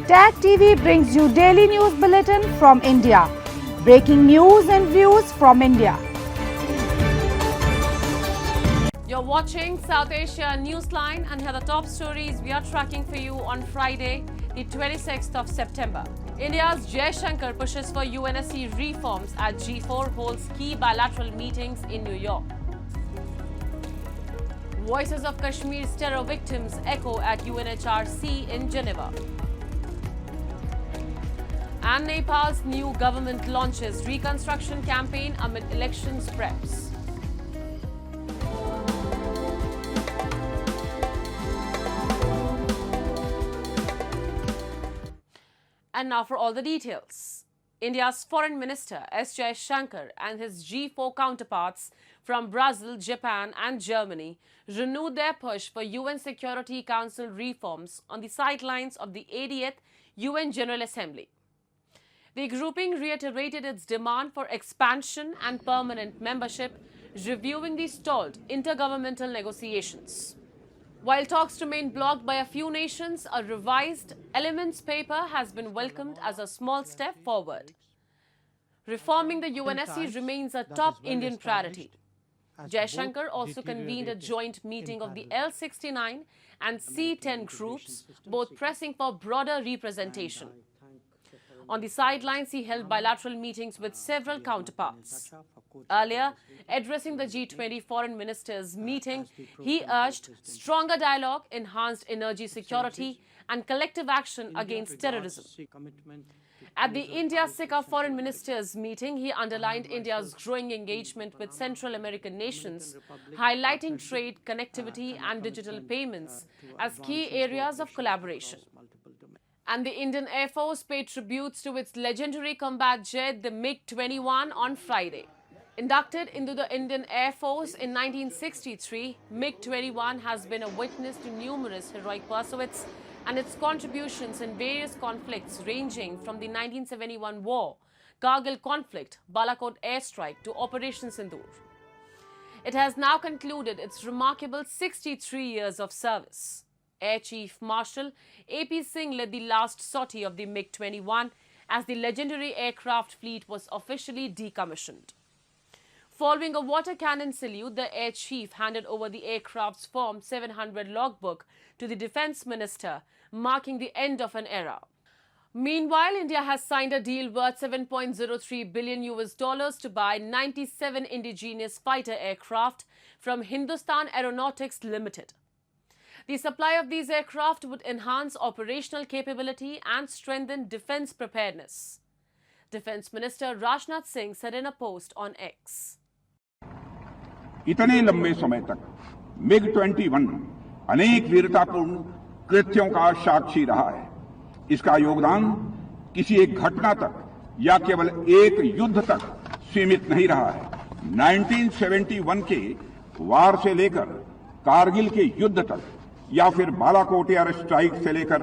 Tag TV brings you daily news bulletin from India. Breaking news and views from India. You're watching South Asia Newsline, and here are the top stories we are tracking for you on Friday, the 26th of September. India's Shankar pushes for UNSC reforms as G4 holds key bilateral meetings in New York. Voices of Kashmir's terror victims echo at UNHRC in Geneva. And Nepal's new government launches reconstruction campaign amid elections preps. And now for all the details. India's Foreign Minister S. Shankar and his G4 counterparts from Brazil, Japan and Germany renewed their push for UN Security Council reforms on the sidelines of the 80th UN General Assembly. The grouping reiterated its demand for expansion and permanent membership, reviewing the stalled intergovernmental negotiations. While talks remain blocked by a few nations, a revised elements paper has been welcomed as a small step forward. Reforming the UNSC remains a top Indian priority. Jaishankar also convened a joint meeting of the L69 and C10 groups, both pressing for broader representation. On the sidelines, he held bilateral meetings with several counterparts. Earlier, addressing the G20 foreign ministers meeting, he urged stronger dialogue, enhanced energy security, and collective action against terrorism. At the India-SICA foreign ministers meeting, he underlined India's growing engagement with Central American nations, highlighting trade, connectivity, and digital payments as key areas of collaboration. And the Indian Air Force paid tributes to its legendary combat jet, the MiG-21, on Friday. Inducted into the Indian Air Force in 1963, MiG-21 has been a witness to numerous heroic pursuits and its contributions in various conflicts ranging from the 1971 war, Kargil conflict, Balakot airstrike to Operation Sindoor. It has now concluded its remarkable 63 years of service. Air Chief Marshal A.P. Singh led the last sortie of the MiG-21 as the legendary aircraft fleet was officially decommissioned. Following a water cannon salute, the Air Chief handed over the aircraft's Form 700 logbook to the Defence Minister, marking the end of an era. Meanwhile, India has signed a deal worth $7.03 billion to buy 97 indigenous fighter aircraft from Hindustan Aeronautics Limited. The supply of these aircraft would enhance operational capability and strengthen defence preparedness. Defence Minister Rajnath Singh said in a post on X. इतने लंबे समय तक मिग-21 अनेक वीरतापूर्ण कृत्यों का साक्षी रहा है। इसका योगदान किसी एक घटना तक या केवल एक युद्ध तक सीमित नहीं रहा है। 1971 के वार से लेकर कारगिल के युद्ध तक या फिर बालाकोट एयर स्ट्राइक से लेकर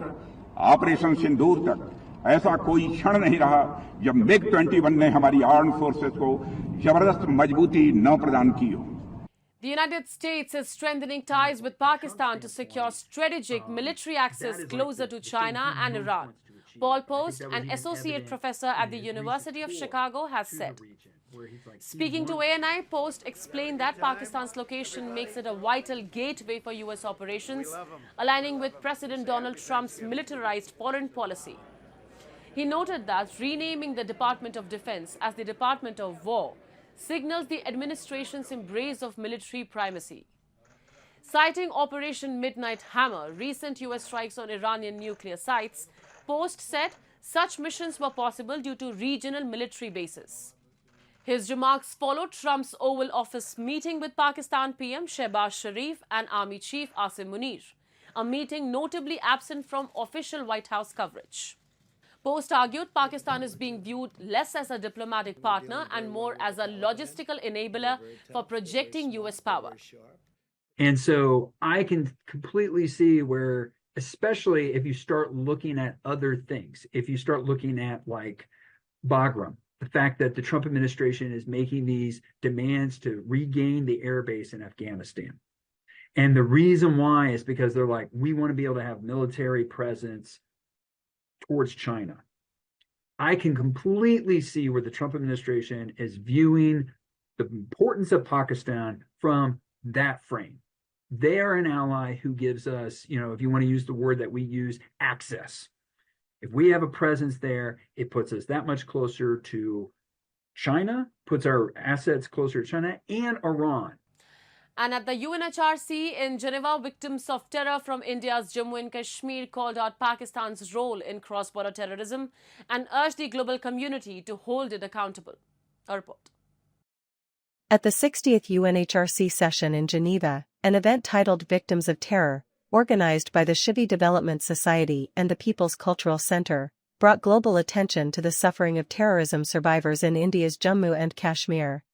ऑपरेशन सिंदूर तक ऐसा कोई क्षण नहीं रहा जब मिग-21 ने हमारी आर्म्ड फोर्सेस को जबरदस्त मजबूती न प्रदान की हो। The United States is strengthening ties with Pakistan to secure strategic military access closer to China and Iran. Paul Post, an associate professor at the University of Chicago, has said. Speaking to ANI, Post explained that Pakistan's location makes it a vital gateway for U.S. operations, aligning with President Donald Trump's militarized foreign policy. He noted that renaming the Department of Defense as the Department of War signals the administration's embrace of military primacy. Citing Operation Midnight Hammer, recent U.S. strikes on Iranian nuclear sites, Post said such missions were possible due to regional military bases. His remarks followed Trump's Oval Office meeting with Pakistan PM Shehbaz Sharif and Army Chief Asim Munir, a meeting notably absent from official White House coverage. Post argued Pakistan is being viewed less as a diplomatic partner and more as a logistical enabler for projecting U.S. power. And so I can completely see where, especially if you start looking at other things, if you start looking at like Bagram, the fact that the Trump administration is making these demands to regain the air base in Afghanistan. And the reason why is because they're like, we want to be able to have military presence towards China. I can completely see where the Trump administration is viewing the importance of Pakistan from that frame. They are an ally who gives us, if you want to use the word that we use, access. If we have a presence there, it puts us that much closer to China, puts our assets closer to China and Iran. And at the UNHRC in Geneva, victims of terror from India's Jammu and Kashmir called out Pakistan's role in cross-border terrorism and urged the global community to hold it accountable. A report. At the 60th UNHRC session in Geneva, an event titled Victims of Terror, organized by the Shivi Development Society and the People's Cultural Center, brought global attention to the suffering of terrorism survivors in India's Jammu and Kashmir.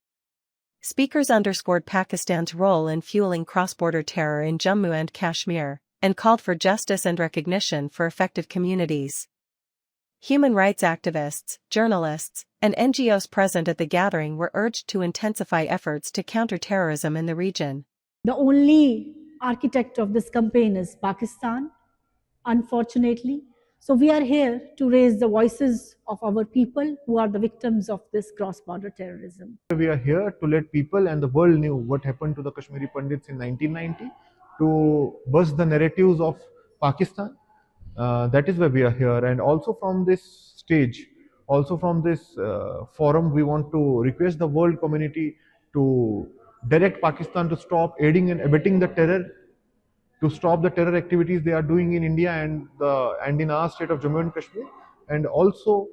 Speakers underscored Pakistan's role in fueling cross-border terror in Jammu and Kashmir, and called for justice and recognition for affected communities. Human rights activists, journalists, and NGOs present at the gathering were urged to intensify efforts to counter terrorism in the region. The only architect of this campaign is Pakistan, unfortunately. So we are here to raise the voices of our people who are the victims of this cross-border terrorism. We are here to let people and the world know what happened to the Kashmiri Pandits in 1990, to bust the narratives of Pakistan. That is why we are here. And also from this stage, also from this forum, we want to request the world community to direct Pakistan to stop aiding and abetting the terror, to stop the terror activities they are doing in India and in our state of Jammu and Kashmir, and also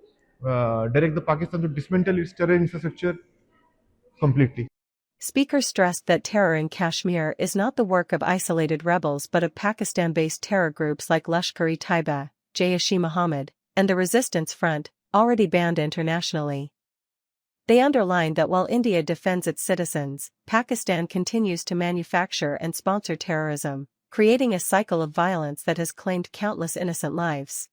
direct the Pakistan to dismantle its terror infrastructure completely. Speakers stressed that terror in Kashmir is not the work of isolated rebels but of Pakistan-based terror groups like Lashkar-e-Taiba, Jaish-e-Mohammed, and the Resistance Front, already banned internationally. They underlined that while India defends its citizens, Pakistan continues to manufacture and sponsor terrorism, creating a cycle of violence that has claimed countless innocent lives.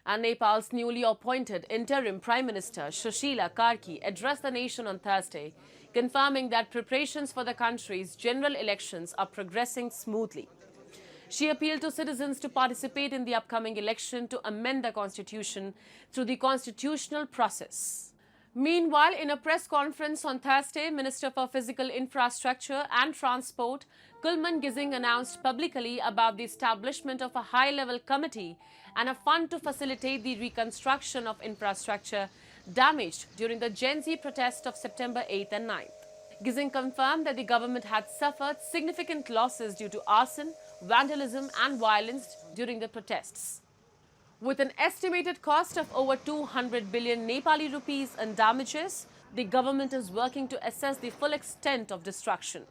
And Nepal's newly appointed interim Prime Minister Sushila Karki addressed the nation on Thursday, confirming that preparations for the country's general elections are progressing smoothly. She appealed to citizens to participate in the upcoming election to amend the constitution through the constitutional process. Meanwhile, in a press conference on Thursday, Minister for Physical Infrastructure and Transport Kulman Gising announced publicly about the establishment of a high-level committee and a fund to facilitate the reconstruction of infrastructure damaged during the Gen Z protest of September 8th and 9th. Gising confirmed that the government had suffered significant losses due to arson, vandalism and violence during the protests. With an estimated cost of over 200 billion Nepali rupees in damages, the government is working to assess the full extent of destruction.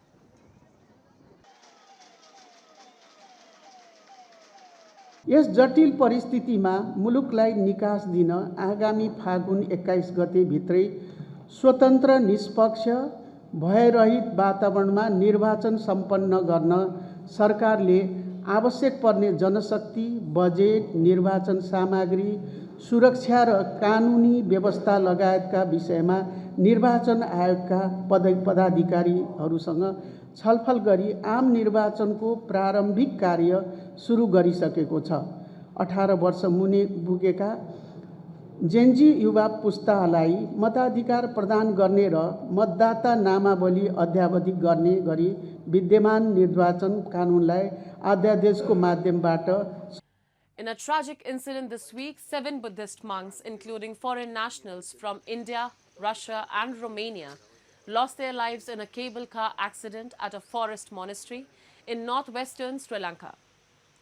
Yes जटिल परिस्थितिमा मुलुकलाई निकास दिन आगामी फागुन 21 गते भित्रै स्वतन्त्र निष्पक्ष भयरहित वातावरणमा निर्वाचन सम्पन्न गर्न सरकारले आवश्यक पर्ने जनशक्ति, बजेट, निर्वाचन सामग्री, सुरक्षा र कानुनी व्यवस्था लगायतका विषयमा निर्वाचन आयोगका पदाधिकारीहरूसँग छलफल गरी आम निर्वाचनको प्रारम्भिक कार्य सुरु गरिसकेको छ। 18 वर्ष मुनि पुगेका जेनजी युवा पुस्तालाई मताधिकार प्रदान गर्ने र मतदाता नामावली अद्यावधिक गर्ने गरी विद्यमान निर्वाचन कानुनलाई अध्यादेशको माध्यमबाट. In a tragic incident this week, 7 Buddhist monks, including foreign nationals from India, Russia and Romania, lost their lives in a cable car accident at a forest monastery in northwestern Sri Lanka.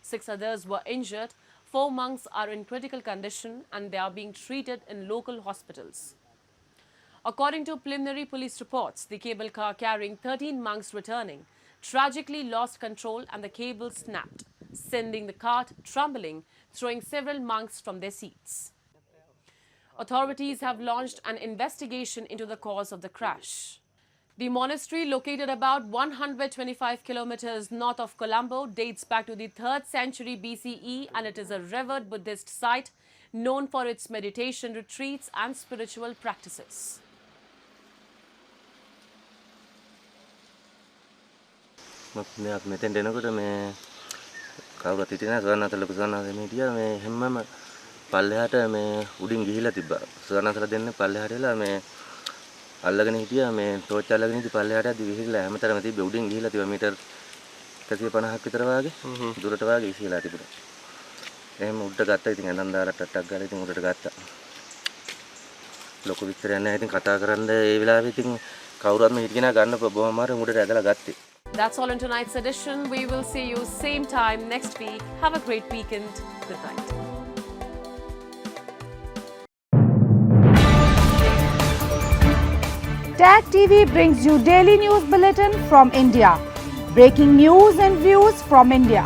6 others were injured. 4 monks are in critical condition and they are being treated in local hospitals. According to preliminary police reports, the cable car carrying 13 monks returning tragically lost control and the cable snapped, sending the cart trembling, throwing several monks from their seats. Authorities have launched an investigation into the cause of the crash. The monastery, located about 125 kilometers north of Colombo, dates back to the 3rd century BCE and it is a revered Buddhist site known for its meditation retreats and spiritual practices. Kau berarti tina zona media me hemma පල්ලෙහාට මේ උඩින් ගිහිලා තිබ්බා. සුවනතර දෙන්නේ පල්ලෙහාට වෙලා මේ අල්ලගෙන හිටියා මේ ටෝච් අල්ලගෙන ඉති පල්ලෙහාට යද්දි විහිදලා හැමතැනම තිබ්බේ උඩින් ගිහිලා තිබ්බා මීටර් 150ක් විතර වාගේ දුරට වාගේ විසිලා තිබුණා. එහෙම උඩට ගත්තා. ඉතින් ඇඳන් දාලා ටට්ටක් ගාලා ඉතින් උඩට ගත්තා. ලොකු විස්තරයක් නැහැ. ඉතින් කතා කරන්න ඒ වෙලාවේ ඉතින් කවුරුත් හිටිනා ගන්න බොහොම අමාරු උඩට ඇදලා ගත්තේ. That's all in tonight's edition. We will see you same time next week. Have a great weekend. Good night. Tag TV brings you daily news bulletin from India. Breaking news and views from India.